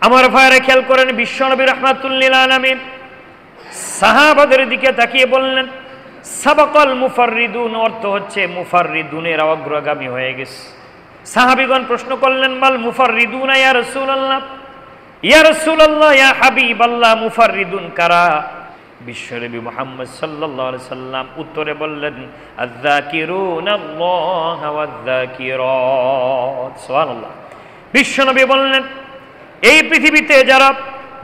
আমার ভাইরা খেয়াল করেন, বিশ্বনবী রাহমাতুল লিল আলামিন সাহাবাদের দিকে তাকিয়ে বললেন সাবাকাল মুফাররিদুন, অর্থ হচ্ছে মুফাররিদুনের অগ্রগামী হয়ে গেছে। সাহাবীগণ প্রশ্ন করলেন মাল মুফাররিদুন ইয়া রাসূলুল্লাহ, ইয়া রাসূলুল্লাহ, ইয়া হাবিবাল্লাহ, মুফাররিদুন কারা? বিশ্বনবী মুহাম্মদ সাল্লাল্লাহু আলাইহি সাল্লাম উত্তরে বললেন আয-যাকিরুনাল্লাহ ওয়ায-যাকিরাত। সুবহানাল্লাহ। বিশ্বনবী বললেন এই পৃথিবীতে যারা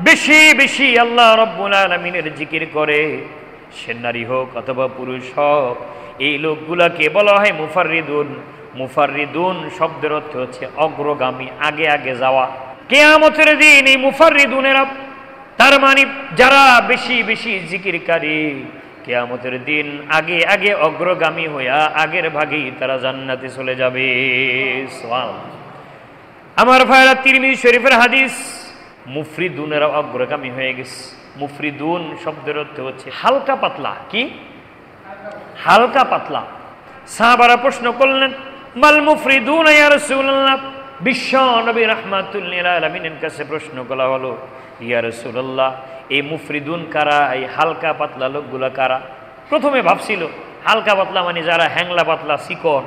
বেশি বেশি আল্লাহ রাব্বুল আলামিনের জিকির করে, সে নারী হোক অথবা পুরুষ হোক, এই লোকগুলাকে বলা হয় মুফাররিদুন। মুফাররিদুন শব্দের অর্থ হচ্ছে অগ্রগামী, আগে আগে যাওয়া। কিয়ামতের দিন এই মুফাররিদুনেরা, তার মানে যারা বেশি বেশি জিকিরকারী, কিয়ামতের দিন আগে আগে অগ্রগামী হইয়া আগের ভাগেই তারা জান্নাতে চলে যাবে। সুবহানাল্লাহ। আমার ভাইরা, তিরমিজি শরীফের হাদিস, মুফরিদুনেরা অগ্রগামী হয়ে গেছে। মুফরিদুন শব্দের অর্থ হচ্ছে হালকা পাতলা। কি? হালকা পাতলা। সাহাবারা প্রশ্ন করলেন মাল মুফরিদুন ইয়া রাসূলুল্লাহ, বিশ্ব নবী রাহমাতুল লিল আলামিনের কাছে প্রশ্ন করা হলো ইয়া রাসূলুল্লাহ, এই মুফরিদুন কারা? এই হালকা পাতলা লোকগুলা কারা? প্রথমে ভাবছিল হালকা পাতলা মানে যারা হ্যাংলা পাতলা চিকন,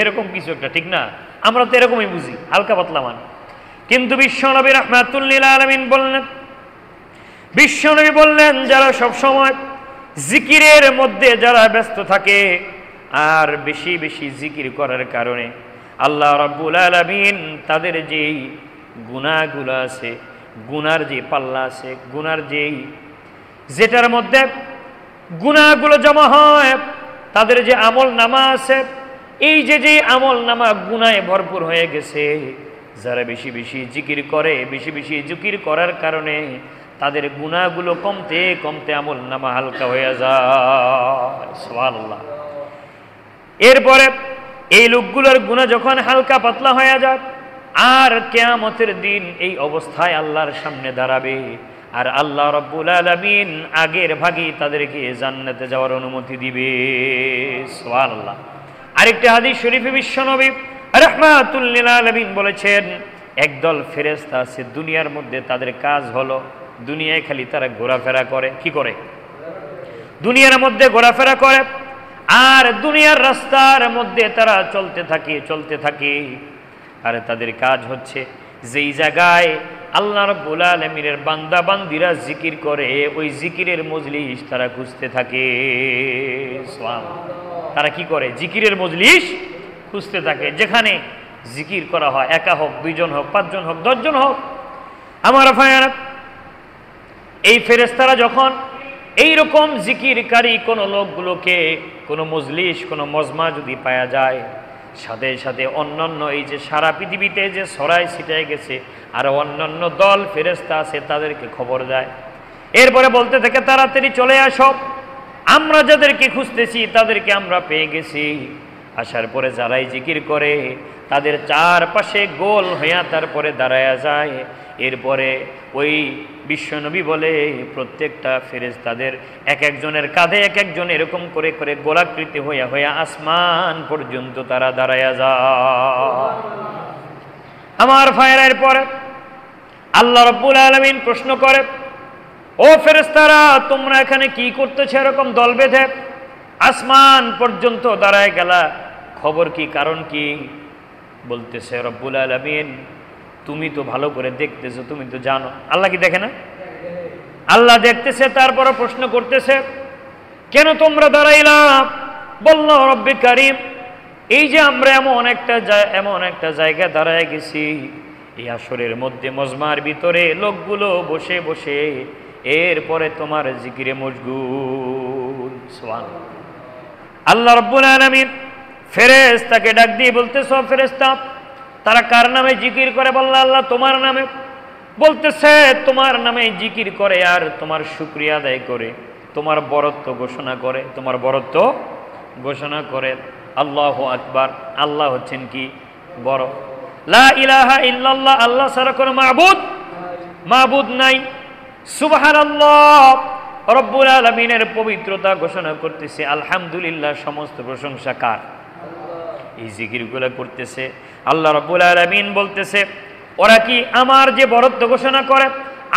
এরকম কিছু একটা, ঠিক না? আমরা তো এরকমই বুঝি হালকা পাতলা মানে। কিন্তু বিশ্বনবী রাহমাতুল লিল আলামিন বললেন, বিশ্বনবী বললেন যারা সব সময় জিকিরের মধ্যে যারা ব্যস্ত থাকে আর বেশি বেশি জিকির করার কারণে আল্লাহ রাব্বুল আলামিন তাদের যেই গুনাহগুলো আছে, গুনার যে পাল্লা আছে, গুনার যেটার মধ্যে গুনাহগুলো জমা হয়, তাদের যে আমল নামা আছে, এই যে আমল নামা গুনাহে ভরপুর হয়ে গেছে, যারা বেশি বেশি জিকির করে, বেশি বেশি জিকির করার কারণে তাদের গুনাহগুলো কমতে কমতে আমল নামা হালকা হয়ে যায়। সুবহানাল্লাহ। এরপরে এই লোকগুলোর গুনাহ যখন হালকা পাতলা হয়ে যায় আর কিয়ামতের দিন এই অবস্থায় আল্লাহর সামনে দাঁড়াবে, আর আল্লাহ রাব্বুল আলামিন আগের ভাগেই তাদেরকে জান্নাতে যাওয়ার অনুমতি দিবে। সুবহানাল্লাহ। আরেকটা হাদিস শরীফে বিশ্বনবী রাহমাতুল লিল আলামিন বলেছেন একদল ফেরেশতা আছে দুনিয়ার মধ্যে, তাদের কাজ হলো দুনিয়ায় খালি তারা ঘোরাফেরা করে। কি করে? দুনিয়ার মধ্যে ঘোরাফেরা করে আর দুনিয়ার রাস্তার মধ্যে তারা চলতে থাকে। আর তাদের কাজ হচ্ছে যেই জায়গায় আল্লাহ রাব্বুল আলামিনের বান্দা বান্দিরা জিকির করে, ওই জিকিরের মজলিস তারা খুঁজতে থাকে। সুবহানাল্লাহ। তারা কি করে? জিকিরের মজলিস খুঁজতে থাকে, যেখানে জিকির করা হয়, একা হোক, দুইজন হোক, পাঁচজন হোক, 10 জন হোক। আমার ভাইয়ারা, এই ফেরেশতারা যখন এইরকম জিকিরকারী কোনো লোকগুলোকে, কোনো মজলিস, কোনো মজমা যদি পাওয়া যায়, সাথে সাথে অন্যান্য এই যে সারা পৃথিবীতে যে ছড়াই ছিটায় গেছে আর অন্যান্য দল ফেরেশতা আছে, তাদেরকে খবর দেয়। এরপরে বলতে থাকে তাড়াতাড়ি চলে আসো, আমরা যাদেরকে খুঁজতেছি তাদেরকে আমরা পেয়ে গেছি। আসার পরে যারাই জিকির করে তাদের চারপাশে গোল হইয়া তারপরে দাঁড়ায়া যায়। এরপরে ওই বিশ্বনবী বলে প্রত্যেকটা ফেরেশতাদের এক একজনের কাঁধে এক একজন এরকম করে করে গোলাকৃতি হইয়া হইয়া আসমান পর্যন্ত তারা দাঁড়ায়া যায়। আমার ভাইয়ের পরে আল্লাহ রাব্বুল আলামিন প্রশ্ন করে, ও ফেরেশতারা, তোমরা এখানে কি করতেছ এরকম দল বেঁধে আসমান পর্যন্ত দাঁড়ায় গেলা? খবর কি, কারণ কি? বলতেছে রব্বুল আলামিন, তুমি তো ভালো করে দেখতেছো, তুমি তো জানো। আল্লাহ কি দেখে না? আল্লাহ দেখতেছে। তারপরে প্রশ্ন করতেছে, কেন তোমরা দাঁড়াইলা? বলল, রব্বে কারীম, এই যে আমরা এমন একটা জায়গায় দাঁড়ায় গেছি, এই আসরের মধ্যে মজমার ভিতরে লোকগুলো বসে বসে এরপরে তোমার জিকিরে মশগুল। সুবহানাল্লাহ। আল্লাহ রাব্বুল আলামিন ফেরেশতাকে ডাক দিয়ে বলতেছে, ফেরেশতা, তারা কার নামে জিকির করে? বলল, আল্লাহ তোমার নামে। বলতেছে, তোমার নামে জিকির করে আর তোমার শুকরিয়া আদায় করে, তোমার বরত্ব ঘোষণা করে, তোমার বরত্ব ঘোষণা করে। আল্লাহু আকবার। আল্লাহ হচ্ছেন কি? বড়। লা ইলাহা ইল্লাল্লাহ, আল্লাহ ছাড়া কোনো মাবুদ নাই। সুবহানাল্লাহ, রব্বুল আলামিনের পবিত্রতা ঘোষণা করতেছে। আলহামদুলিল্লাহ, সমস্ত প্রশংসা কার? এই জিকিরগুলো করতেছে। আল্লাহ রাব্বুল আলামিন বলতেছে, ওরা কি আমার যে বরত্ব ঘোষণা করে,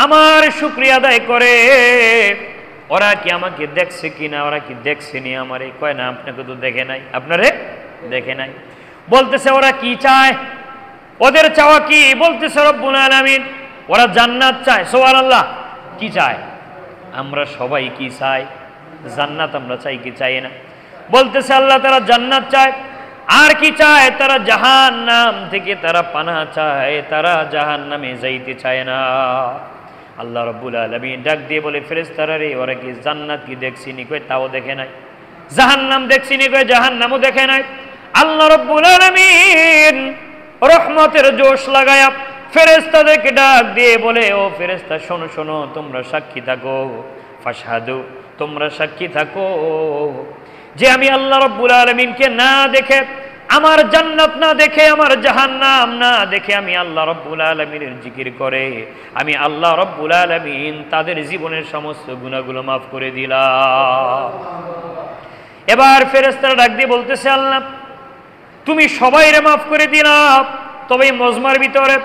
আমার শুকরিয়া আদায় করে? ওরা কি আমাকে দেখছে কিনা? ওরা কি দেখছেনি আমারে? কয় না, আপনাকে তো দেখে নাই, আপনারে দেখে নাই। বলতেছে ওরা কি চায়? ওদের চাওয়া কি? বলতেছে রব্বুল আলামিন ওরা জান্নাত চায়। সুবহানাল্লাহ। কি চায়? আমরা সবাই কি চাই? জান্নাত আমরা চাই কি চাই না? বলতেছে আল্লাহ তারা জান্নাত চায়। আর কি চায়? তারা জাহান্নাম থেকে তারা পানাহ চায়, তারা জাহান্নামে যাইতে চায় না। আল্লাহ রাব্বুল আলামিন ডাক দিয়ে বলে, ফেরেশতারা রে, ওরা কি জান্নাত কি দেখছিনি? কয় তাও দেখে নাই। জাহান্নাম দেখছিনি? কয় জাহান্নামও দেখে নাই। আল্লাহ রাব্বুল আলামিন রহমতের জোশ লাগায়া ফেরেশতাদেরকে ডাক দিয়ে বলে, ও ফেরেশতা শোনো শোনো, তোমরা সাক্ষী থাকো, ফাশহাদু, তোমরা সাক্ষী থাকো যে আমি আল্লাহ রাব্বুল আলামিনকে না দেখে, আমার জান্নাত না দেখে, আমার জাহান্নাম না দেখে আমি আল্লাহ রাব্বুল আলামিনের জিকির করে আমি আল্লাহ রাব্বুল আলামিন তাদের জীবনের সমস্ত গুনাহগুলো মাফ করে দিলাম। এবার ফেরেশতারা ডাক দিয়ে বলতেছে, আল্লাহ তুমি সবাইরে মাফ করে দিলাম, তবে মজমার ভিতরে,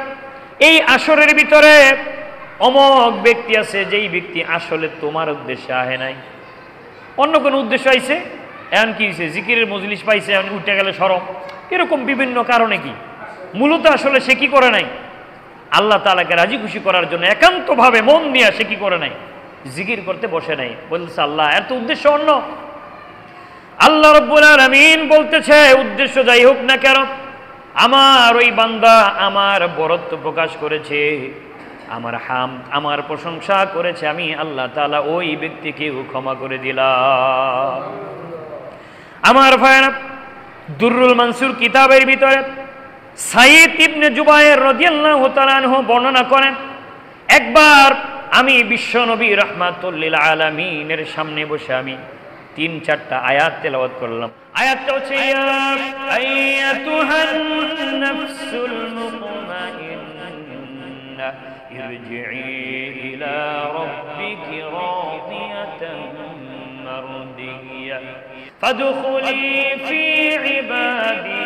এই আসরের ভিতরে অমক ব্যক্তি আছে, যেই ব্যক্তি আসলে তোমার উদ্দেশ্যে আহে নাই, অন্য কোনো উদ্দেশ্য আইছে। এখন কি হয়েছে? জিকিরের মজলিস পাইছে, এখন উঠে গেলে সরম, এরকম বিভিন্ন কারণে কি মূলত আসলে সে কি করে নাই? আল্লাহ তাআলাকে রাজি খুশি করার জন্য একান্তভাবে মন দিয়ে সে কি করে নাই? জিকির করতে বসে নাই। বলতেছে আল্লাহ এর তো উদ্দেশ্য অন্য। আল্লাহ রাব্বুল আলামিন বলতেছে, উদ্দেশ্য যাই হোক না কেন, আমার ওই বান্দা আমার বরত্ব প্রকাশ করেছে, আমার প্রশংসা করেছে, আমি আল্লাহ তাআলা ওই ব্যক্তিকেও ক্ষমা করে দিলাম। আমার ভাইরা, দুররুল মানসুর কিতাবের ভিতরে সাইদ ইবনে জুবায়ের রাদিয়াল্লাহু তাআলা আনহু বর্ণনা করেন, একবার আমি বিশ্বনবী রাহমাতুল লিল আলামিনের সামনে বসে আমি ৩-৪টা আয়াত তেলাওয়াত করলাম। আয়াতটা হচ্ছে, ইয়া আইয়াতুহান নাফসুল মুতমাইন্নাহ ইরজিই ইলা রাব্বিকি রাদিয়াতান মারদিয়া ফাদখুলি ফি ইবাদি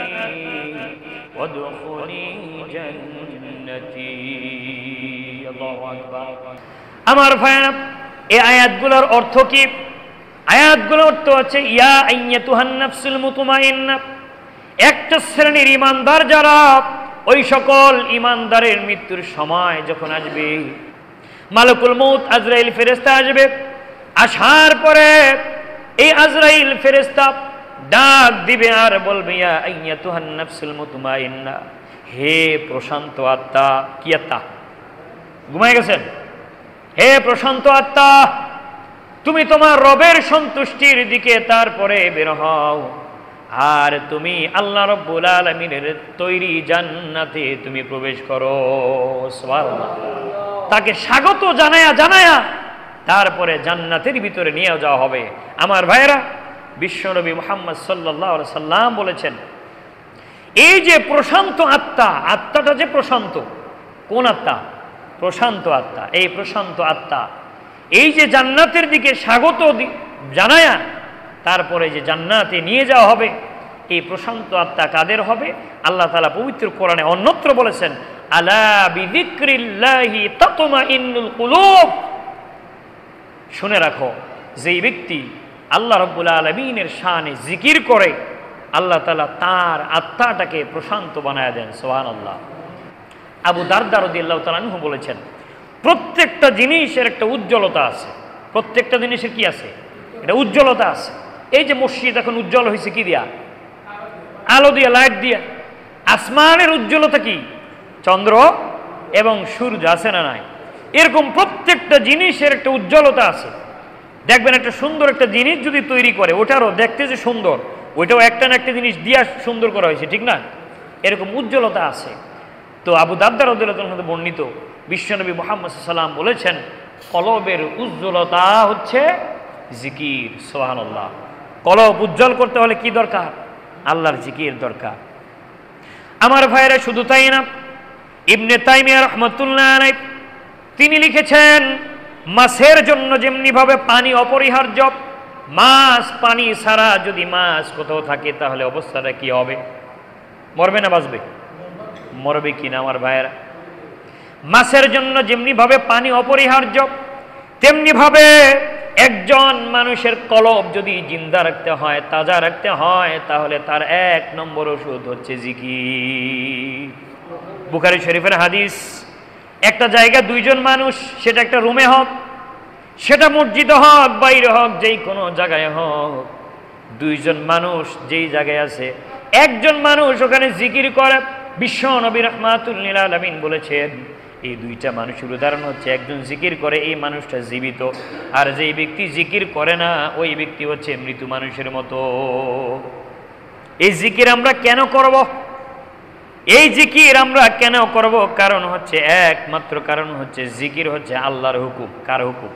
ওয়াদখুলি জান্নাতি। আল্লাহু আকবার। আমার ভাইরা, এই আয়াতগুলোর অর্থ কি? আয়াতগুলোর অর্থ হচ্ছে, ইয়া আইয়াতুহান নাফসুল মুতমাইন্নাহ, একটা শ্রেণীর ঈমানদার যারা, ওই সকল ঈমানদারের মৃত্যুর সময় যখন আসবে, মালাকুল মউত আজরাইল ফেরেশতা আসবে, আসার পরে এই আজরাইল ফেরেশতা ডাক দিবে আর বলবে, ইয়া আইয়াতুহান নাফসুল মুতমাইন্নাহ, হে প্রশান্ত আত্মা। কি আত্মা? ঘুমায় গেছেন? হে প্রশান্ত আত্মা, তুমি তোমার রবের সন্তুষ্টির দিকে তারপরে বের হও, আর তুমি আল্লাহ রাব্বুল আলামিনের তৈরি জান্নাতে তুমি প্রবেশ করো। সুবহানাল্লাহ। তাকে স্বাগত জানায়া তারপরে জান্নাতের ভিতরে নিয়ে যাওয়া হবে। আমার ভাইরা, বিশ্বনবী মুহাম্মদ সাল্লাল্লাহু আলাইহি সাল্লাম বলেছেন, এই যে প্রশান্ত আত্মা, আত্মাটা যে প্রশান্ত, কোন আত্মা? প্রশান্ত আত্মা। এই প্রশান্ত আত্মা এই যে জান্নাতের দিকে স্বাগত জানায়া তারপরে যে জান্নাতে নিয়ে যাওয়া হবে, এই প্রশান্ত আত্মা কাদের হবে? আল্লাহ তাআলা পবিত্র কোরআনে অন্যত্র বলেছেন, আলা বিযিক্রিল্লাহি তাতমাইন্নুল কুলুব। শুনে রাখো, যেই ব্যক্তি আল্লাহ রাব্বুল আলামিনের শানে জিকির করে, আল্লাহ তাআলা তার আত্মাটাকে প্রশান্ত বানায় দেন। সুবহানাল্লাহ। আবু দারদা রাদিয়াল্লাহু তাআলা আনহু বলেছেন, প্রত্যেকটা জিনিসের একটা উজ্জ্বলতা আছে। প্রত্যেকটা জিনিসের কি আছে? এটা উজ্জ্বলতা আছে। এই যে মসজিদ এখন উজ্জ্বল হয়েছে কি দিয়া? আলো দিয়া, লাইট দিয়া। আসমানের উজ্জ্বলতা কি? চন্দ্র এবং সূর্য, আছে না নাই? এরকম প্রত্যেকটা জিনিসের একটা উজ্জ্বলতা আছে। দেখবেন একটা সুন্দর একটা জিনিস যদি তৈরি করে, ওটারও দেখতে যে সুন্দর, ওইটাও একটা না একটা জিনিস দিয়া সুন্দর করা হয়েছে, ঠিক না? এরকম উজ্জ্বলতা আছে। তো আবু দারদা রাদিয়াল্লাহু আনহু বর্ণিত বিশ্বনবী মুহাম্মদ সাল্লাল্লাহু আলাইহি ওয়াসাল্লাম বলেছেন, কলবের উজ্জ্বলতা হচ্ছে জিকির। সুবহানাল্লাহ। কলব উজ্জ্বল করতে হলে কি দরকার? আল্লাহর জিকির দরকার। আমার ভাইরা, শুধু তাই না, ইবনে তাইমিয়া রাহমাতুল্লাহ আলাইহি তিনি লিখেছেন, মাছের জন্য যেমনি ভাবে পানি অপরিহার্য, মাছ পানি ছাড়া যদি মাছ কোথাও থাকে তাহলে অবস্থাটা কি হবে? মরবে না বাঁচবে? মরবে কিনা আমার ভাইয়েরা? মাছের জন্য যেমনি ভাবে পানি অপরিহার্য, তেমনি ভাবে একজন মানুষের কলব যদি জিন্দা রাখতে হয়, তাজা রাখতে হয়, তাহলে তার 1 নম্বর ওষুধ হচ্ছে জিকির। বুখারী শরীফের হাদিস, একটা জায়গা 2 জন মানুষ, সেটা একটা রুমে হোক, সেটা মসজিদে হোক, বাইরে হোক, যেই কোনো জায়গায় হোক, 2 জন মানুষ যেই জায়গায় আছে, একজন মানুষ ওখানে জিকির করে, বিশ্ব নবী রাহমাতুল লিল আলামিন বলেছেন এই 2টা মানুষের উদাহরণ হচ্ছে, একজন জিকির করে এই মানুষটা জীবিত, আর যেই ব্যক্তি জিকির করে না ওই ব্যক্তি হচ্ছে মৃত মানুষের মতো। এই জিকির আমরা কেন করব? এই জিকির আমরা কেন করব? কারণ হচ্ছে, একমাত্র কারণ হচ্ছে জিকির হচ্ছে আল্লাহর হুকুম। কার হুকুম?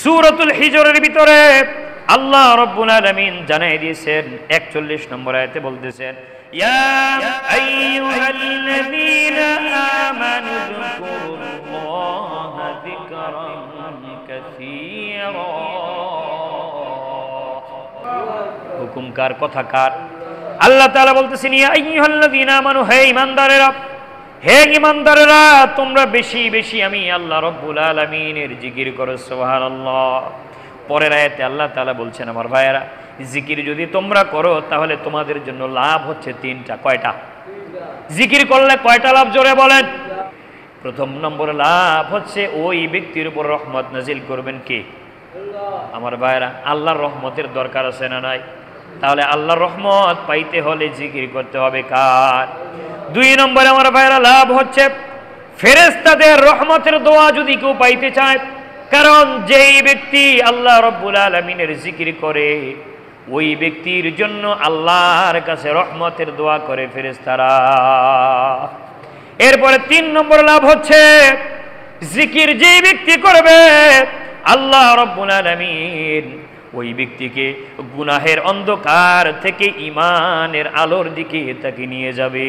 সূরাতুল হিজরের ভিতরে আল্লাহ রাব্বুল আলামিন জানাই দিয়েছেন, 41 নম্বর আয়াতে বলতেছেন, ইয়া আইয়ুহাল্লাযীনা আমানু যকুরুল্লাহা যিকরান কাসীরা। হুকুম কার? কথা কার? আল্লাহ তাআলা বলতেছেন, ইয়া আইয়ুহাল্লাযীনা আমানু, হে ঈমানদারেরা, হে ঈমানদারেরা, তোমরা বেশি বেশি আমি আল্লাহ রাব্বুল আলামিনের জিকির করো। সুবহানাল্লাহ। পরের আয়াতে আল্লাহ তাআলা বলছেন, আমার ভাইয়েরা, জিকির যদি তোমরা করো তাহলে তোমাদের জন্য লাভ হচ্ছে 3টা। কয়টা? জিকির করলে কয়টা লাভ? জোরে বলেন। প্রথম নম্বর লাভ হচ্ছে ওই ব্যক্তির উপর রহমত নাজিল করবেন কে? আমার ভাইয়েরা, আল্লাহর রহমতের দরকার আছে না নাই? তাহলে আল্লাহর রহমত পাইতে হলে জিকির করতে হবে কার? 2 নম্বরে আমার ভাইয়েরা লাভ হচ্ছে ফেরেশতাদের রহমতের দোয়া যদি কেউ পাইতে চায়, কারণ যেই ব্যক্তি আল্লাহ রাব্বুল আলামিনের জিকির করে ওই ব্যক্তির জন্য আল্লাহর কাছে রহমতের দোয়া করে ফেরেশতারা। এরপরে 3 নম্বর লাভ হচ্ছে জিকির যেই ব্যক্তি করবে আল্লাহ রাব্বুল আলামিন ওই ব্যক্তিকে গুনাহের অন্ধকার থেকে ঈমানের আলোর দিকে তাকে নিয়ে যাবে।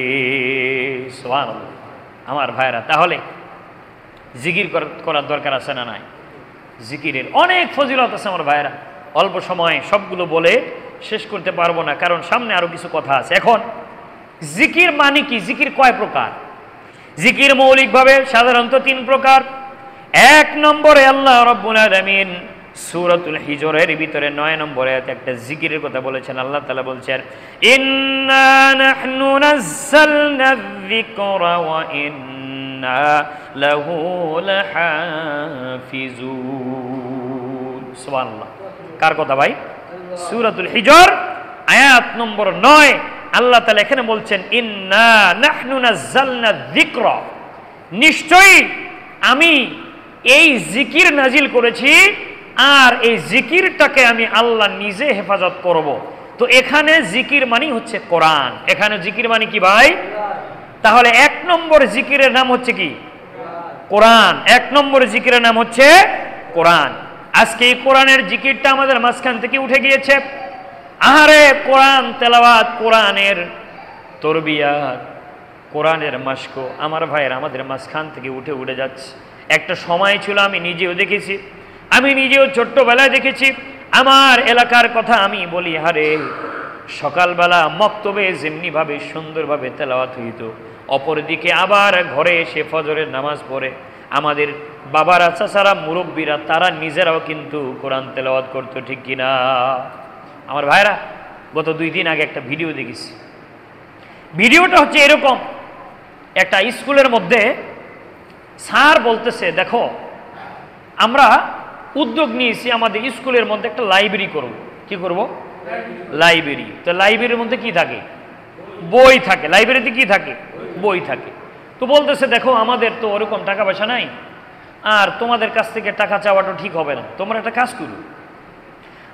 সুবহানাল্লাহ। আমার ভাইরা, তাহলে জিকির করার দরকার আছে না নাই? জিকিরের অনেক ফজিলত আছে আমার ভাইরা, অল্প সময়ে সবগুলো বলে শেষ করতে পারবো না, কারণ সামনে আরো কিছু কথা আছে। এখন জিকির মানে কি? জিকির কয় প্রকার? জিকির মৌলিকভাবে সাধারণত 3 প্রকার। 1 নম্বরে আল্লাহ রাব্বুল আলামিন সূরাতুল হিজরের ভিতরে 9 নম্বরে একটা জিকিরের কথা বলেছেন। আল্লাহ তাআলা বলছেন, ইন্না নাহনু নাযালনা যিকরা ওয়া ইন্না লাহু লাহাফিজুন। সুবহানাল্লাহ। কার কথা ভাই? সূরাতুল হিজর আয়াত নম্বর 9। আল্লাহ তাআলা এখানে বলছেন, ইন্না নাহনু নাযালনা যিকরা, নিশ্চয়ই আমি এই জিকির নাজিল করেছি, আর এই জিকিরটাকে আমি আল্লাহ নিজে হেফাজত করব। তো এখানে জিকির মানে হচ্ছে কোরআন। এখানে জিকির মানে কি ভাই? তাহলে 1 নম্বর জিকিরের নাম হচ্ছে কি? কোরআন। 1 নম্বর জিকিরের নাম হচ্ছে কোরআন। আজকে এই কোরআনের জিকিরটা আমাদের মাঝখান থেকে উঠে গিয়েছে। আহারে, কোরআন তেলাওয়াত, কোরআনের তরবিয়াত, কোরআনের মাশক আমার ভাইয়ের আমাদের মাঝখান থেকে উঠে যাচ্ছে। একটা সময় ছিল, আমি নিজেও দেখেছি, আমি নিজেও ছোট্টবেলায় দেখেছি। আমার এলাকার কথা আমি বলি, হারে সকালবেলা মক্তবে যেমনিভাবে সুন্দরভাবে তেলাওয়াত হইত, অপরদিকে আবার ঘরে এসে ফজরের নামাজ পড়ে আমাদের বাবারা, চাচারা, মুরব্বীরা তারা নিজেরাও কিন্তু কোরআন তেলাওয়াত করতো, ঠিক কিনা? আমার ভাইরা, গত 2 দিন আগে একটা ভিডিও দেখেছি। ভিডিওটা হচ্ছে এরকম, একটা স্কুলের মধ্যে স্যার বলতেছে, দেখো আমরা উদ্যোগ নিয়েছি আমাদের স্কুলের মধ্যে একটা লাইব্রেরি করব। কি করব? লাইব্রেরি। তো লাইব্রেরির মধ্যে কি থাকে? বই থাকে। লাইব্রেরিতে কি থাকে? বই থাকে। তো বলতেছে, দেখো আমাদের তো ওরকম টাকা পয়সা নাই, আর তোমাদের কাছ থেকে টাকা চাওয়াটা ঠিক হবে না, তোমরা একটা কাজ করো,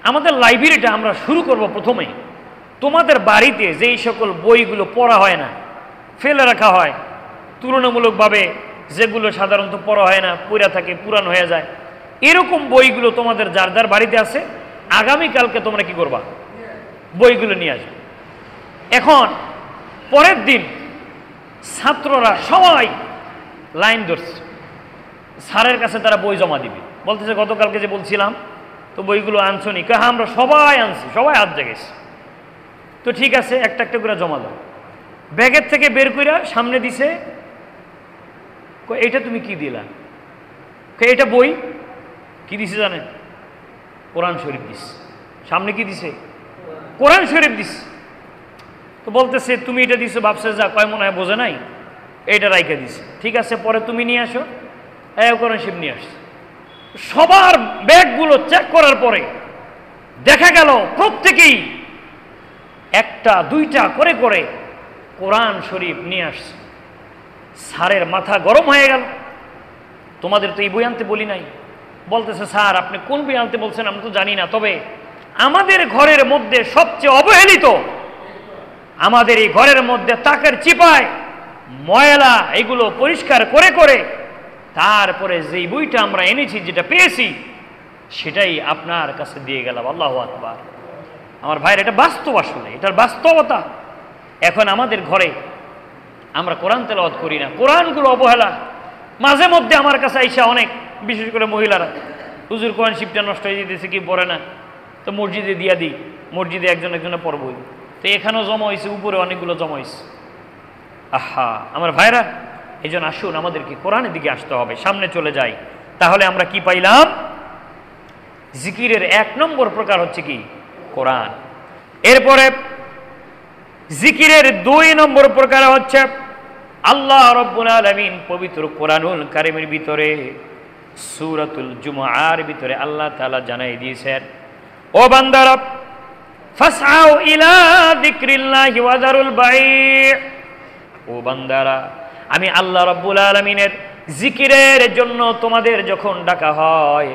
আমাদের লাইব্রেরিটা আমরা শুরু করব প্রথমে তোমাদের বাড়িতে যেই সকল বইগুলো পড়া হয় না, ফেলে রাখা হয়, তুলনামূলকভাবে যেগুলো সাধারণত পড়া হয় না, পড়া থাকে, পুরান হয়ে যায়, এরকম বইগুলো তোমাদের যার যার বাড়িতে আছে, আগামীকালকে তোমরা কি করবা? বইগুলো নিয়ে আসবে। এখন পরের দিন ছাত্ররা সবাই লাইন ধরছে, স্যারের কাছে তারা বই জমা দিবে। বলতেছে, গতকালকে যে বলছিলাম তো বইগুলো আনছো নি? হ্যাঁ আমরা সবাই আনছি, সবাই হাত জেগেছে। তো ঠিক আছে, একটা একটা করে জমা দাও। ব্যাগের থেকে বের করে সামনে দিছে, এটা তুমি কি দিলা? এটা বই। কি দিছে জানেন? কোরআন শরীফ দিস। সামনে কি দিছে? কোরআন শরীফ দিস। তো বলতেছে তুমি এটা দিছো, ভাবছে যা কয় মনে হয় বোঝে নাই, এটা রাইখা দিছে। ঠিক আছে, পরে তুমি নিয়ে আসো। কোরআন শরীফ নিয়ে আসছে। সবার ব্যাগগুলো চেক করার পরে দেখা গেল প্রত্যেকেই একটা দুইটা করে করে কোরআন শরীফ নিয়ে আসছে। স্যারের মাথা গরম হয়ে গেল। তোমাদের তো এই বই আনতে বলি নাই। বলতেছে স্যার আপনি কোন বই আনতে বলছেন আমি তো জানি না, তবে আমাদের ঘরের মধ্যে সবচেয়ে অবহেলিত, আমাদের এই ঘরের মধ্যে তাকের চিপায় ময়লা এগুলো পরিষ্কার করে করে তারপরে যেই বইটা আমরা এনেছি, যেটা পেয়েছি, সেটাই আপনার কাছে দিয়ে গেলাম। আল্লাহু আকবার। আমার ভাইয়ের এটা বাস্তব, আসলে এটার বাস্তবতা। এখন আমাদের ঘরে আমরা কোরআন তেলাওয়াত করি না, কোরআনগুলো অবহেলা। মাঝে মধ্যে আমার কাছে আইসা অনেক, বিশেষ করে মহিলারা, হুজুর কোরআন শিবটা নষ্ট হয়ে যেতেছে, কি পড়ে না, তো মসজিদে দিয়া দিই, মসজিদে একজন একজনে পড়বই। তো এখানেও জমা হয়েছে, উপরে অনেকগুলো জমা হয়েছে। আহা আমার ভাইরা, এই জন্য আসুন আমাদেরকে কোরআনের দিকে আসতে হবে, সামনে চলে যাই। তাহলে আমরা কি পাইলাম? জিকিরের 1 নম্বর প্রকার হচ্ছে কি? কোরআন। এরপরে জিকিরের 2 নম্বর প্রকার হচ্ছে আল্লাহ রাব্বুল আলামিন পবিত্র কোরআনুল কারীমের ভিতরে সূরাতুল জুমআর ভিতরে আল্লাহ তাআলা জানাই দিয়েছেন, ও বান্দারা ফাসআউ ইলা যিকরিল্লাহি ওয়া যারুল বাই'। ও বান্দারা, আমি আল্লাহ রাব্বুল আলামিনের জিকিরের জন্য তোমাদের যখন ডাকা হয়,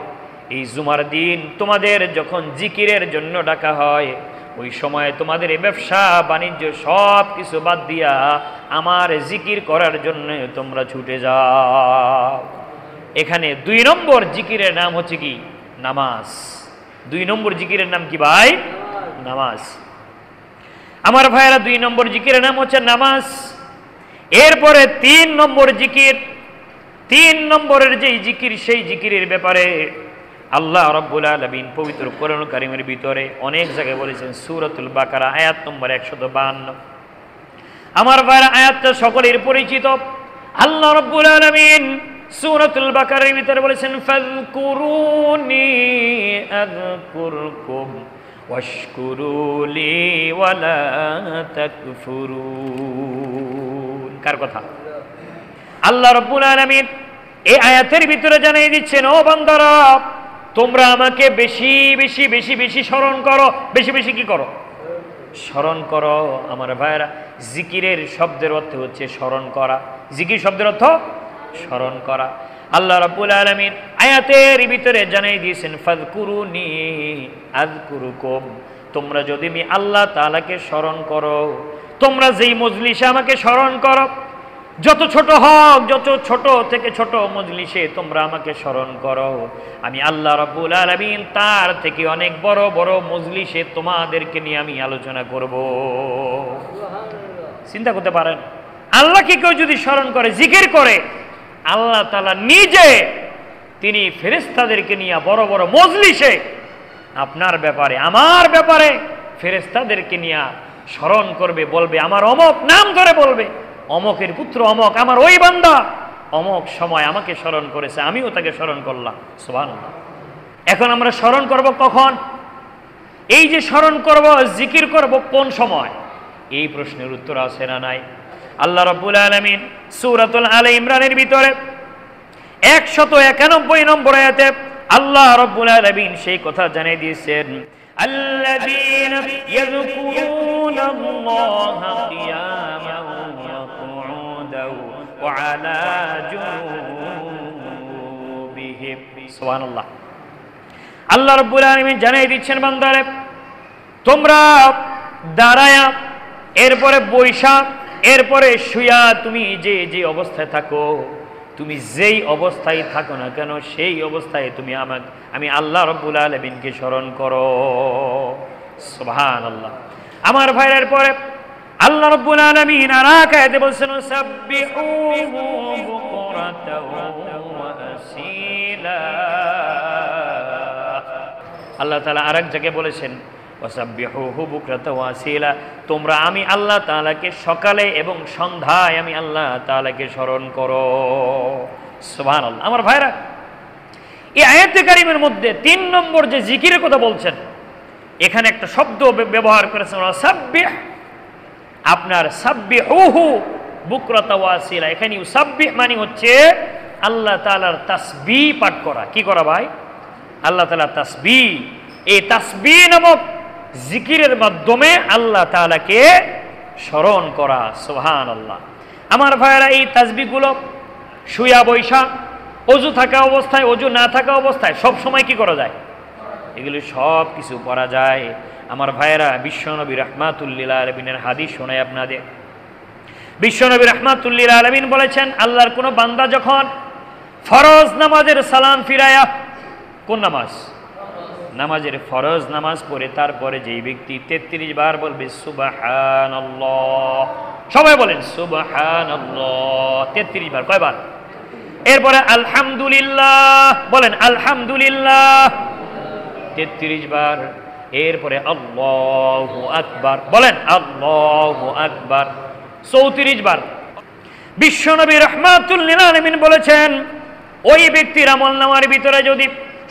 এই জুমার দিন তোমাদের যখন জিকিরের জন্য ডাকা হয়, ওই সময় তোমাদের এই ব্যবসা বাণিজ্য সব কিছু বাদ দিয়া আমার জিকির করার জন্য তোমরা ছুটে যাও। এখানে 2 নম্বর জিকিরের নাম হচ্ছে কি? নামাজ। 2 নম্বর জিকিরের নাম কি ভাই? নামাজ। আমার ভাইয়েরা, 2 নম্বর জিকিরের নাম হচ্ছে নামাজ। এরপরে 3 নম্বর জিকির, 3 নম্বরের যেই জিকির, সেই জিকিরের ব্যাপারে আল্লাহ রাব্বুল আলামিন পবিত্র কোরআন কারীমের ভিতরে অনেক জায়গায় বলেছেন। সূরাতুল বাকারা আয়াত নম্বর 152। আমার ভাইরা, আয়াতটা সকলের পরিচিত। আল্লাহ রাব্বুল আলামিন সূরাতুল বাকারার ভিতরে বলেছেন, ফাযকুরুনি আযকুরকুম ওয়াশকুরুলি ওয়ালা তাকফুরুন। কার কথা? আল্লাহ রাব্বুল আলামিন এই আয়াতের ভিতরে জানিয়ে দিচ্ছেন, ও বান্দারা, তোমরা আমাকে বেশি বেশি বেশি বেশি স্মরণ করো। বেশি বেশি কি করো? স্মরণ করো। আমার ভাইরা, জিকিরের শব্দের অর্থ হচ্ছে স্মরণ করা। জিকির শব্দের অর্থ স্মরণ করা। আল্লাহ রাব্বুল আলামিন আয়াতের ভিতরে জানিয়ে দিয়েছেন, ফাযকুরুনি আযকুরুকুম। তোমরা যদি আমি আল্লাহ তাআলাকে স্মরণ করো, তোমরা যেই মজলিসে আমাকে স্মরণ করো, যত ছোট হোক, যত ছোট থেকে ছোট মজলিসে তোমরা আমাকে স্মরণ করো, আমি আল্লাহ রাব্বুল আলামিন তার থেকে অনেক বড় বড় মজলিসে তোমাদেরকে নিয়ে আমি আলোচনা করব। চিন্তা করতে পারেন, আল্লাহকে কেউ যদি স্মরণ করে, জিকির করে, আল্লাহ তাআলা নিজে তিনি ফেরেশতাদেরকে নিয়ে বড় বড় মজলিসে আপনার ব্যাপারে, আমার ব্যাপারে ফেরেশতাদেরকে নিয়ে স্মরণ করবে, বলবে আমার অমক নাম ধরে বলবে, অমকের পুত্র অমক, আমার ওই বান্দা অমক সময় আমাকে স্মরণ করেছে, আমিও তাকে স্মরণ করলাম। সুবহানাল্লাহ। এখন আমরা স্মরণ করব কখন? এই যে স্মরণ করব, জিকির করব কোন সময়? এই প্রশ্নের উত্তর আছে না নাই? আল্লাহ রাব্বুল আলামিন সূরাতুল আলে ইমরানের ভিতরে 191 নম্বর আয়াতে আল্লাহ রাব্বুল আলামিন সেই কথা জানিয়ে দিয়েছেন, আল্লাযীনা ইয়াযকুরুনাল্লাহা কিয়ামান ওয়া কুউদান ওয়া আলা জুনুবিহিম। সুবহানাল্লাহ। আল্লাহ রাব্বুল আলামিন জানিয়ে দিচ্ছেন, বান্দারে তোমরা দাঁড়ায়া, এরপরে বৈশা, এরপরে শুয়া, তুমি যে যে অবস্থায় থাকো, তুমি যেই অবস্থায় থাকো না কেন, সেই অবস্থায় তুমি আমি আল্লাহ রাব্বুল আলামিনকে স্মরণ করো। সুবহানাল্লাহ। আমার ভাইয়ের পরে আল্লাহ রাব্বুল আলামিন আর এক আয়াতে বলেছেন, সাব্বিহুহু বুকরাতাও ওয়া আসীলা। আল্লাহ তাআলা আরেক জায়গায় বলেছেন, ওয়াসাব্বিহুহু বুকরাতাও ওয়া আসীলা, তোমরা আমি আল্লাহ তাআলাকে সকালে এবং সন্ধ্যায় আমি আল্লাহ তাআলাকে স্মরণ করো। সুবহানাল্লাহ। আমার ভাইরা, এই আয়াতে কারিমের মধ্যে 3 নম্বর যে জিকিরের কথা বলছেন, এখানে একটা শব্দ ব্যবহার করেছেন ওয়াসাব্বিহ। আপনার সাব্বিহুহু বুকরাতাও ওয়া আসীলা, এখানে ইউসাব্বিহ মানে হচ্ছে আল্লাহ তাআলার তাসবিহ পাঠ করা। কি করা ভাই? আল্লাহ তাআলার তাসবিহ। এই তাসবিহ নামক জিকিরের মাধ্যমে আল্লাহ তাআলাকে স্মরণ করা। সুবহানাল্লাহ। আমার ভাইয়েরা, এই তাসবিহগুলো শুয়া বৈশা, অজু থাকা অবস্থায়, অজু না থাকা অবস্থায় সব সময় কি করা যায়? এগুলো সব কিছু পড়া যায়। আমার ভাইয়েরা, বিশ্বনবী রাহমাতুল লিল আলামিনের হাদিস শোনাই আপনাদের। বিশ্বনবী রাহমাতুল লিল আলামিন বলেছেন, আল্লাহর কোন বান্দা যখন ফরজ নামাজের সালাম ফিরায়া, কোন নামাজ? নামাজের ফরজ নামাজ পড়ে তারপরে যেই ব্যক্তি 33 বার বলবে সুবহানাল্লাহ, সবাই বলেন সুবহানাল্লাহ 33 বার। কয়বার? এরপরে আলহামদুলিল্লাহ, বলেন আলহামদুলিল্লাহ 33 বার। এরপরে আল্লাহু আকবার, বলেন আল্লাহু আকবার 34 বার। বিশ্বনবী রাহমাতুল লিল আলামিন বলেছেন, ওই ব্যক্তির আমলনামার ভিতরে যদি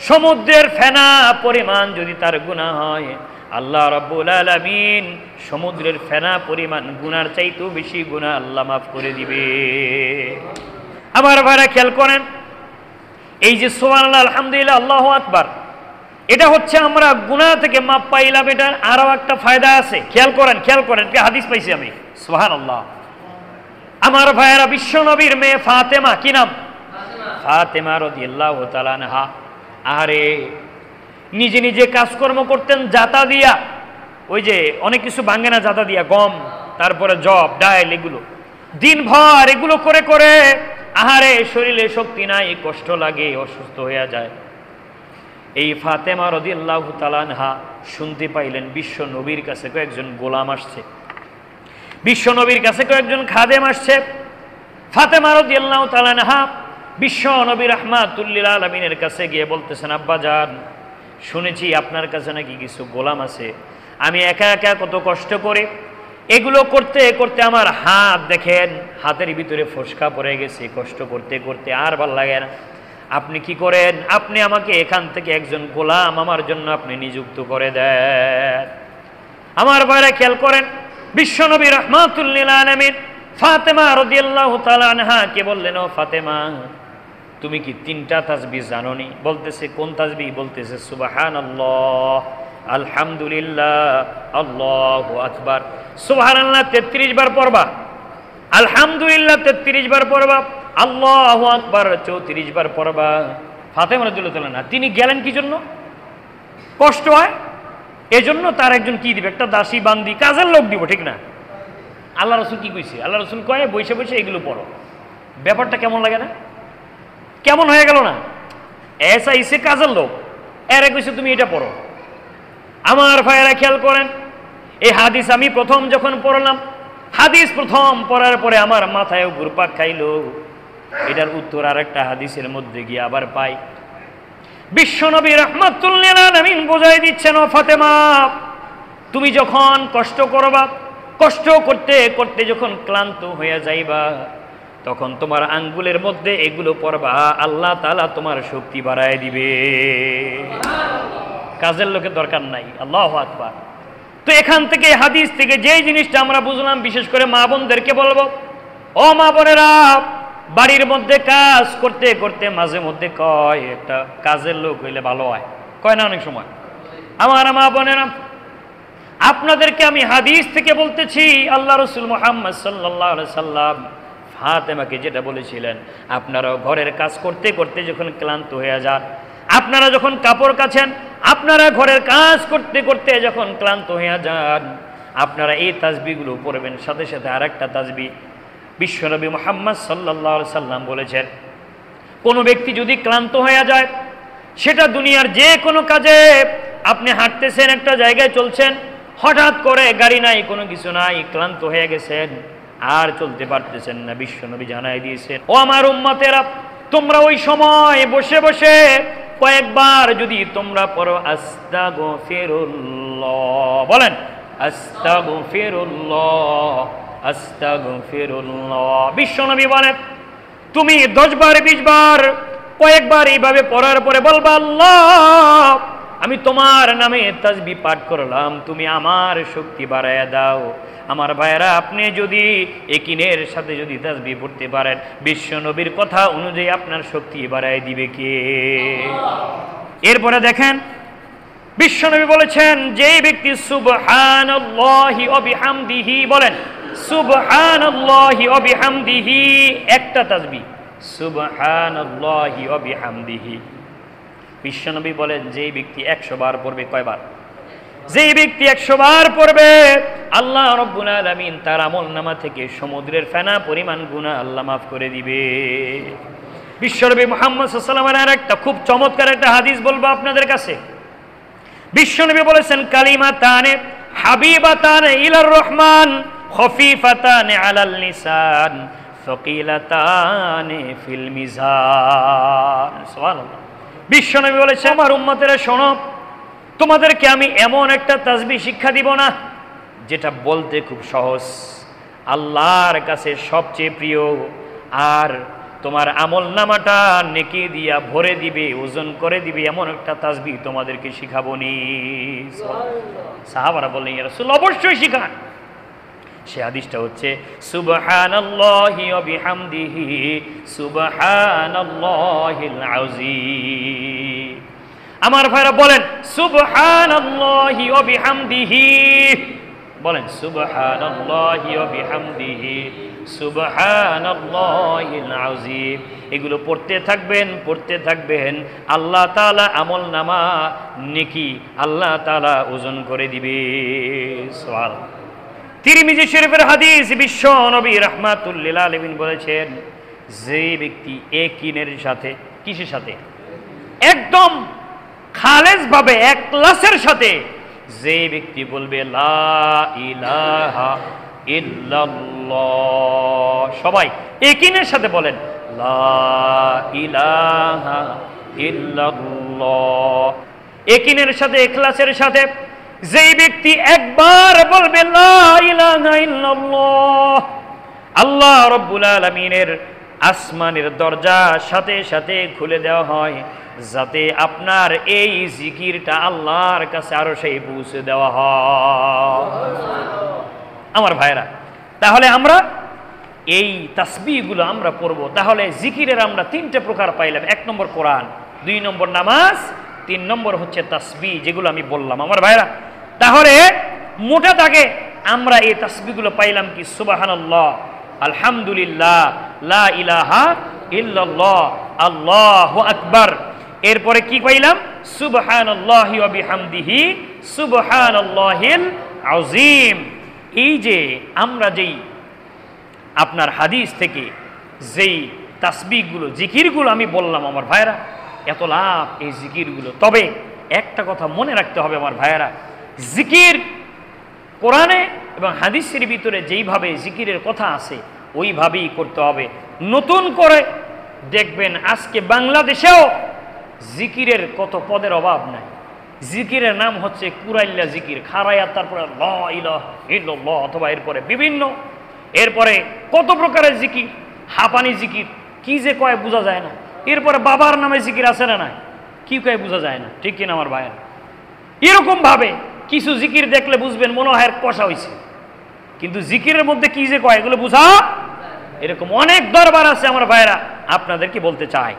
সমুদ্রের ফেনা পরিমাণ যদি তার গুনাহ হয়, আল্লাহ রাব্বুল আলামিন সমুদ্রের ফেনা পরিমাণ গুনার চাইতেও বেশি গুনাহ আল্লাহ মাফ করে দিবে। আমার ভাইরা খেয়াল করেন, এই যে সুবহানাল্লাহ, আলহামদুলিল্লাহ, আল্লাহু আকবার, এটা হচ্ছে আমরা গুনাহ থেকে মাপ পাইলাম। এটার আরো একটা ফায়দা আছে, খেয়াল করেন, খেয়াল করেন, কি হাদিস পাইছি আমি। সুবহানাল্লাহ। আমার ভাইয়েরা, বিশ্বনবীর মেয়ে ফাতেমা, কি নাম? ফাতেমা রাদিয়াল্লাহু তাআলা আনহা, আরে নিজে নিজে কাজকর্ম করতেন জাতা দিয়া। ওই যে অনেক কিছু ভাঙে না জাতা দিয়া, গম, তারপরে জব, ডাল, এগুলো দিনভর এগুলো করে করে আহারে শরীরে শক্তি নাই, কষ্ট লাগে, অসুস্থ হয়ে যায়। এই ফাতেমা রাদিয়াল্লাহু তাআলা আনহা শুনতে পাইলেন বিশ্ব নবীর কাছে কয়েকজন গোলাম আসছে, বিশ্ব নবীর কাছে কয়েকজন খাদেম আসছে। ফাতেমা রাদিয়াল্লাহু তাআলা আনহা বিশ্ব নবী রাহমাতুল লিল আলামিনের কাছে গিয়ে বলতেছেন, আব্বাজান, শুনেছি আপনার কাছে নাকি কিছু গোলাম আছে। আমি একা একা কত কষ্ট করে এগুলো করতে করতে আমার হাত, দেখেন হাতের ভিতরে ফোসকা পড়ে গেছে, কষ্ট করতে করতে আর ভাল লাগে না। আপনি কি করেন? আপনি আমাকে এখান থেকে একজন গোলাম আমার জন্য আপনি নিযুক্ত করে দেন। আমার ভাইরা খেয়াল করেন, বিশ্বনবী রাহমাতুল লিল আলামিন ফাতেমা রাদিয়াল্লাহু তাআলা আনহা কে বললেন, ও ফাতেমা, তুমি কি 3টা তাসবিহ জানোনি? বলতেছে, কোন তাসবিহ? বলতেছে সুবহানাল্লাহ, আলহামদুলিল্লাহ, আল্লাহু আকবার। সুবহানাল্লাহ 33 বার পড়বা, আলহামদুলিল্লাহ 33 বার পড়বা, আল্লাহু আকবার 34 বার পড়বা। ফাতেমা রাদিয়াল্লাহু তাআলা না, তিনি গেলেন কি জন্য? কষ্ট হয় এজন্য তার একজন কি দিবে, একটা দাসী বান্দি, কাজের লোক দিব, ঠিক না? আল্লাহ রাসূল কি কইছে? আল্লাহ রাসূল কয়, বসে বসে এগুলো পড়ো। ব্যাপারটা কেমন লাগে না? কেমন হয়ে গেল না? এসা ইসে কাজের লোক, এর কইছে তুমি এটা পড়ো। আমার ভাইয়েরা খেয়াল করেন, এই হাদিস আমি প্রথম যখন পড়লাম, হাদিস প্রথম পড়ার পরে আমার মাথায় ঘুরপাক খাইলো। এটার উত্তর আর একটা হাদিসের মধ্যে গিয়ে আবার পাই। বিশ্বনবী রাহমাতুল লিল আলামিন বোঝাই দিচ্ছেন, ও ফাতেমা, তুমি যখন কষ্ট করবা, কষ্ট করতে করতে যখন ক্লান্ত হয়ে যাইবা, তখন তোমার আঙ্গুলের মধ্যে এগুলো পড়বা, আল্লাহ তাআলা তোমার শক্তি বাড়ায় দিবে। কাজের লোকের দরকার নাই। আল্লাহু আকবার। তো এখান থেকে, হাদিস থেকে যেই জিনিসটা আমরা বুঝলাম, বিশেষ করে মা বোনদেরকে বলবো, ও মা বোনেরা, বাড়ির মধ্যে কাজ করতে করতে মাঝে মধ্যে কয় একটা কাজের লোক হইলে ভালো হয়, কয় না অনেক সময়? আমার মা বোনেরা, আপনাদেরকে আমি হাদিস থেকে বলতেছি, আল্লাহ রাসূল মুহাম্মদ সাল্লাল্লাহু আলাইহি সাল্লাম ফাতেমাকে যেটা বলেছিলেন, আপনারাও ঘরের কাজ করতে করতে যখন ক্লান্ত হয়ে যান, আপনারা যখন কাপড় কাচেন, আপনারা ঘরের কাজ করতে করতে যখন ক্লান্ত হয়ে যান, আপনারা এই তাসবিহগুলো পড়বেন। সাথে সাথে আরেকটা তাসবিহ বিশ্বনবী মুহাম্মদ সাল্লাল্লাহু আলাইহি সাল্লাম বলেছেন, কোনো ব্যক্তি যদি ক্লান্ত হয়ে যায়, সেটা দুনিয়ার যে কোনো কাজে, আপনি হাঁটতেছেন, একটা জায়গায় চলছেন, হঠাৎ করে গাড়ি নাই, কোনো কিছু নাই, ক্লান্ত হয়ে গেছেন, আর চলতে পারতেছেন না, বিশ্বনবী জানাই দিয়েছেন, ও আমার উম্মতেরা, তোমরা ওই সময় বসে বসে কয়েকবার যদি তোমরা পড়ো আস্তাগফিরুল্লাহ, বলেন আস্তাগফিরুল্লাহ আস্তাগফিরুল্লাহ। বিশ্বনবী বলেন তুমি 10 বার 20 বার কয়েকবার এইভাবে পড়ার পরে বলবা আল্লাহ আমি তোমার নামে তাসবিহ পাঠ করলাম, তুমি আমার শক্তি বাড়ায়া দাও। আমার ভাইয়েরা, আপনি যদি একিনের সাথে যদি তাসবিহ পড়তে পারেন, বিশ্বনবীর কথা অনুযায়ী আপনার শক্তি বাড়ায় দিবে কে? এরপরে দেখেন বিশ্বনবী বলেছেন যে ব্যক্তি সুবহানাল্লাহি ওয়া বিহামদিহি, বলেন সুবহানাল্লাহি ওয়া বিহামদিহি, একটা তাসবিহ সুবহানাল্লাহি ওয়া বিহামদিহি। বিশ্বনবী বলেন যে ব্যক্তি 100 বার পড়বে, কয়বার? যে ব্যক্তি 100 বার পড়বে আল্লাহ রাব্বুল আলামিন তার আমলনামা থেকে সমুদ্রের ফেনা পরিমাণ গুনাহ আল্লাহ মাফ করে দিবে। বিশ্বনবী মুহাম্মদ সাল্লাল্লাহু আলাইহি ওয়াসাল্লামের আরেকটা খুব চমৎকার একটা হাদিস বলবো আপনাদের কাছে। বিশ্বনবী বলেছেন কালিমাতানে হাবিবাতানে ইলার রহমান খফিফাতানে আলাল লিসান সাকিলাতানে ফিল মিজান। সুবহানাল্লাহ। বিশ্বনবী বলেছেন আমার উম্মতেরা শোনো, তোমাদেরকে আমি এমন একটা তাসবিহ শিক্ষা দিব না যেটা বলতে খুব সহজ, আল্লাহর কাছে সবচেয়ে প্রিয়, আর তোমার আমলনামাটা নেকি দিয়া ভরে দিবে, ওজন করে দিবে, এমন একটা তাসবিহ তোমাদেরকে শিখাবো নি। সাহাবারা বললেন ইয়া রাসূলুল্লাহ অবশ্যই শিখান। সে হাদিসটা হচ্ছে সুবহানাল্লাহি ওয়া বিহামদিহি সুবহানাল্লাহিল আযীম। আমার ভাইরা বলেন সুবহানাল্লাহি ওয়া বিহামদিহি, বলেন সুবহানাল্লাহি ওয়া বিহামদিহি সুবহানাল্লাহিল আযীম। এগুলো পড়তে থাকবেন, আল্লাহ তাআলা আমলনামা নেকি আল্লাহ তাআলা ওজন করে দিবে। সুবহানাল্লাহ। তিরমিজি শরীফের হাদিস, বিশ্ব নবী রাহমাতুল লিল আলামিন বলেছেন যে ব্যক্তি একিনের সাথে, কিসের সাথে? একদম খালেস ভাবে একলাসের সাথে যে ব্যক্তি বলবে লা ইলাহা ইল্লাল্লাহ, সবাই একিনের সাথে বলেন লা ইলাহা ইল্লাল্লাহ, একিনের সাথে ইখলাসের সাথে যেই ব্যক্তি একবার বলবে লা ইলাহা ইল্লাল্লাহ, আল্লাহ রাব্বুল আলামিনের আসমানের দরজা সাথে সাথে খুলে দেওয়া হয় যাতে আপনার এই জিকিরটা আল্লাহর কাছে আরো সেই পৌঁছে দেওয়া হয়। আমার ভাইরা, তাহলে আমরা এই তাসবিহগুলো আমরা পড়ব। তাহলে জিকিরের আমরা 3টে প্রকার পাইলাম। 1 নম্বর কোরআন, 2 নম্বর নামাজ, 3 নম্বর হচ্ছে তাসবিহ, যেগুলো আমি বললাম। আমার ভাইরা, তাহলে মোটা দাগে আমরা এই তাসবিহগুলো পাইলাম কি? সুবহানাল্লাহ, আলহামদুলিল্লাহ, লা ইলাহা ইল্লাল্লাহ, আল্লাহু আকবার। এরপরে কি পাইলাম? সুবহানাল্লাহি ওয়া বিহামদিহি সুবহানাল্লাহিল আযীম। এই যে আমরা যেই আপনার হাদিস থেকে যেই তাসবিহগুলো জিকিরগুলো আমি বললাম আমার ভাইরা, এত লাভ এই জিকিরগুলো। তবে একটা কথা মনে রাখতে হবে আমার ভাইরা, জিকির কোরআনে এবং হাদিসের ভিতরে যেইভাবে জিকিরের কথা আছে ওইভাবেই করতে হবে। নতুন করে দেখবেন আজকে বাংলাদেশেও জিকিরের কত পদের অভাব নাই। জিকিরের নাম হচ্ছে কুরাইল্লা জিকির, খারায়াত, তারপরে লা ইলাহা ইল্লাল্লাহ, অথবা এরপরে বিভিন্ন, এরপরে কত প্রকারের জিকির, হাঁপানি জিকির, কি যে কয় বোঝা যায় না। এরপরে বাবার নামে জিকির আছে না নাই, কি কয় বোঝা যায় না, ঠিক কিনা আমার ভাইয়ের? এরকম ভাবে কিছু জিকির দেখলে বুঝবেন মনে হয় কষা হয়েছে, কিন্তু জিকিরের মধ্যে কি যে কয় এগুলো বুঝা। এরকম অনেক দরবার আছে আমার ভাইয়েরা, আপনাদেরকে বলতে চাই,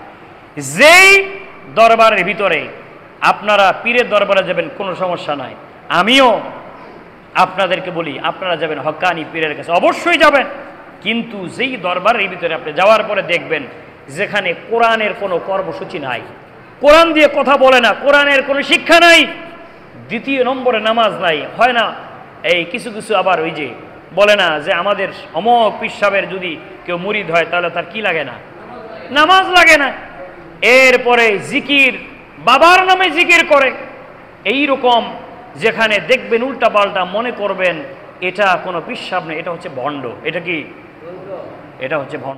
যেই দরবারের ভিতরে আপনারা পীরের দরবারে যাবেন কোনো সমস্যা নাই, আমিও আপনাদেরকে বলি আপনারা যাবেন হক্কানি পীরের কাছে, অবশ্যই যাবেন। কিন্তু যেই দরবারের ভিতরে আপনি যাওয়ার পরে দেখবেন যেখানে কোরআনের কোনো কর্মসূচি নাই, কোরআন দিয়ে কথা বলে না, কোরআনের কোনো শিক্ষা নাই, 2 নম্বরে নামাজ নাই, হয় না এই কিছু কিছু আবার ওই যে বলে না যে আমাদের অমক পীর সাহেবের যদি কেউ মুরিদ হয় তাহলে তার কি লাগে না? নামাজ লাগে না। এরপরে জিকির বাবার নামে জিকির করে, এই রকম যেখানে দেখবেন উল্টা পাল্টা, মনে করবেন এটা কোনো পীর সাহেব নেই, এটা হচ্ছে ভণ্ড। এটা কি? এটা হচ্ছে ভণ্ড।